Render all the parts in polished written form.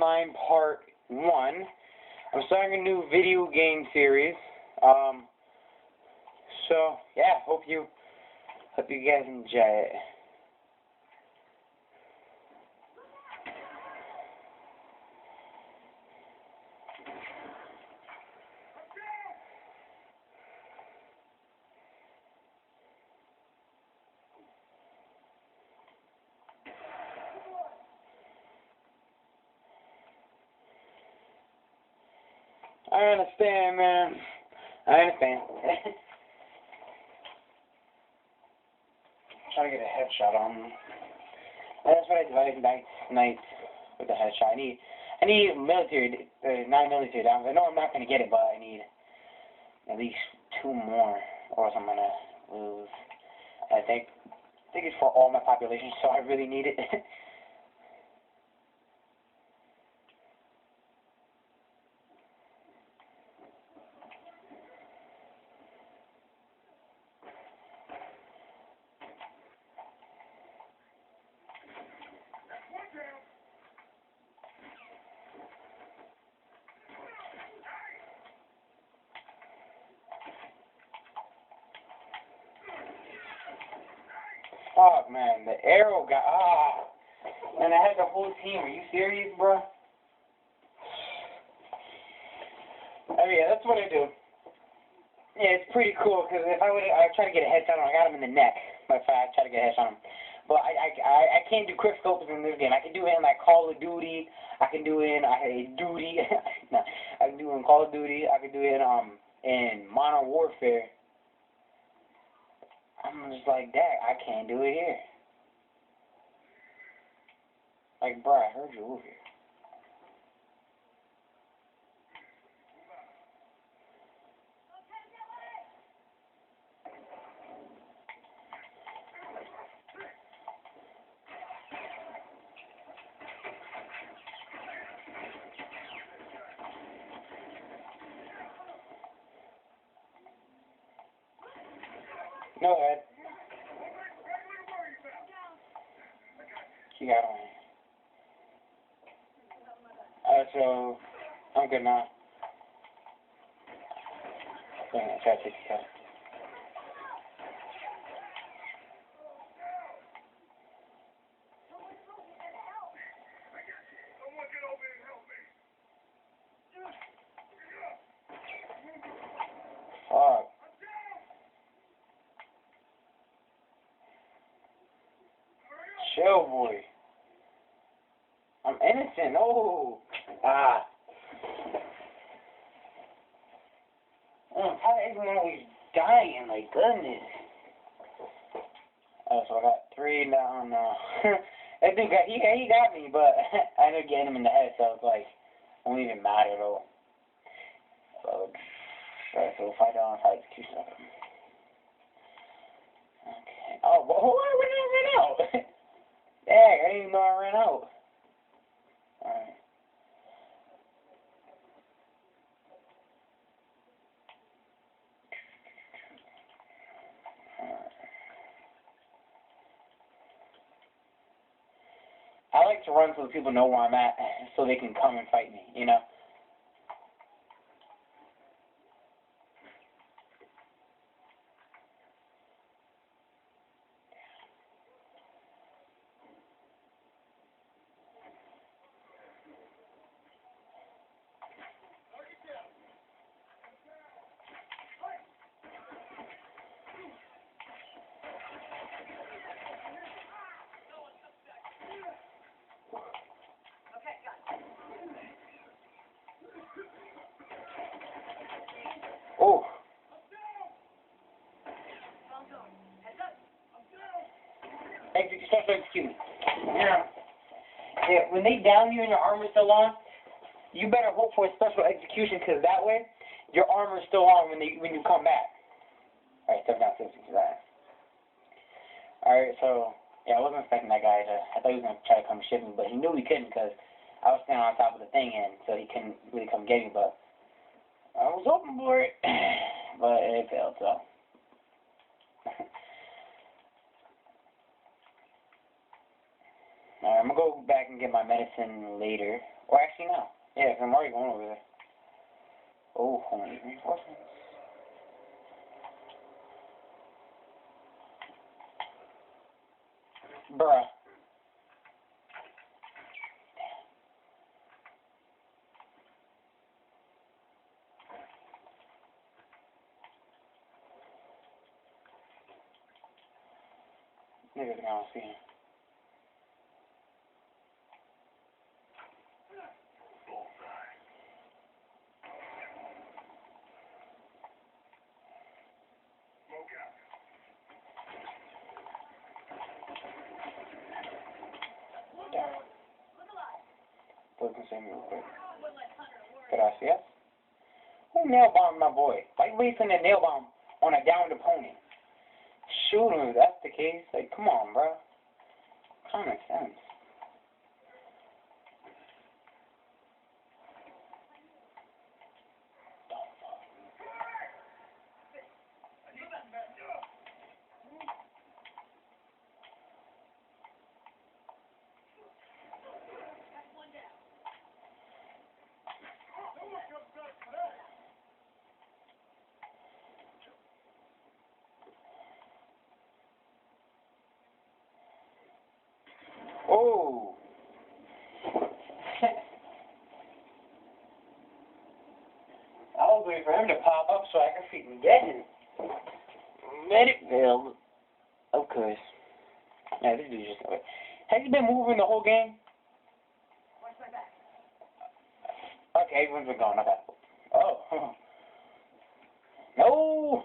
Online Part 1. I'm starting a new video game series. So, yeah, hope you guys enjoy it. I understand, man. I understand. Trying to get a headshot on him. That's what I do. I like nights with the headshot. I need military, not military down. I know I'm not gonna get it, but I need at least 2 more, or else I'm gonna lose. I think it's for all my population, so I really need it. Fuck, man, the arrow got, man, I had the whole team. Are you serious, bro? Oh, yeah, that's what I do. Yeah, it's pretty cool, because if I try to get a headshot on him, I got him in the neck. But if I try to get a headshot on him. But I can't do quick scopes in this game. I can do it in, like, Call of Duty. I can do it in, Duty. No, I can do it in Call of Duty. I can do it in Modern Warfare. I'm just like, Dad, I can't do it here. Like, bro, I heard you over here. No head. She got on me. So, I'm good now. I'm gonna try to take a cut. Fuck. Chill, boy. I'm innocent. No. How is everyone always dying? Like, goodness. Oh, so I got 3 down now. That dude got, he got me, but I ended up getting him in the head, so it's like, it don't even matter, though. So 5 down, 5 execution of him. Okay. Oh, but why did I run out? Dang, I didn't even know I ran out. Alright. I like to run so people know where I'm at, so they can come and fight me, you know? Oh. Special execute. Yeah. Yeah. When they down you and your armor's still on, you better hope for a special execution, because that way, your armor's still on when you come back. Alright, step down 50 to that. Alright, so, yeah, I wasn't expecting that guy to, I thought he was going to try to come shoot me, but he knew he couldn't, because I was standing on top of the thing, and so he couldn't really come get me, but I was hoping for it, but it failed, so. Alright, I'm going to go back and get my medicine later, Or actually, no. Yeah, 'cause I'm already going over there. Oh, hold on. Reinforcements. Bruh. Niggas gonna see him. Look and see me real quick. Gracias. Who nail bombed my boy? Why you waiting to nail bomb on a downed opponent? Shoot him if that's the case. Like, come on, bro. Common sense. Oh. I was waiting for him to pop up so I could freaking get him. Medic failed. Of course. Yeah, this dude's just... Has he been moving the whole game? Okay, everyone's been gone. Okay. Oh. No!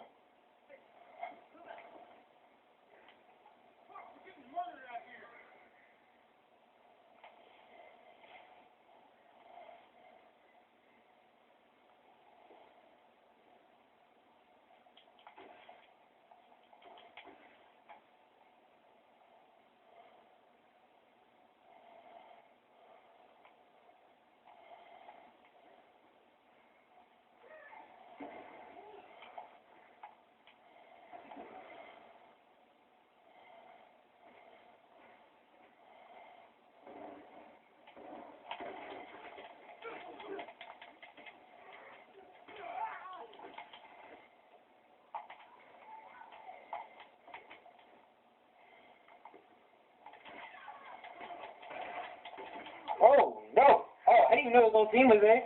Oh, no. Oh, I didn't even know his whole team was there.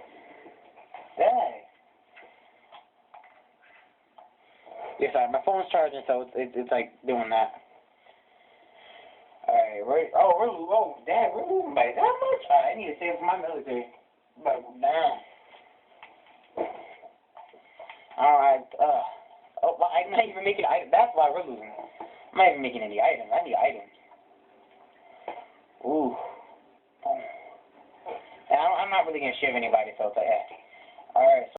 Dang. Yeah, sorry, my phone's charging, so it's like doing that. Alright, damn, we're moving by that much? I need to save for my military. But, damn. Alright, oh, well, I'm not even making items. That's why we're losing. I'm not even making any items. I need items. Ooh. And I'm not really going to share anybody, so it's like, eh. Alright, so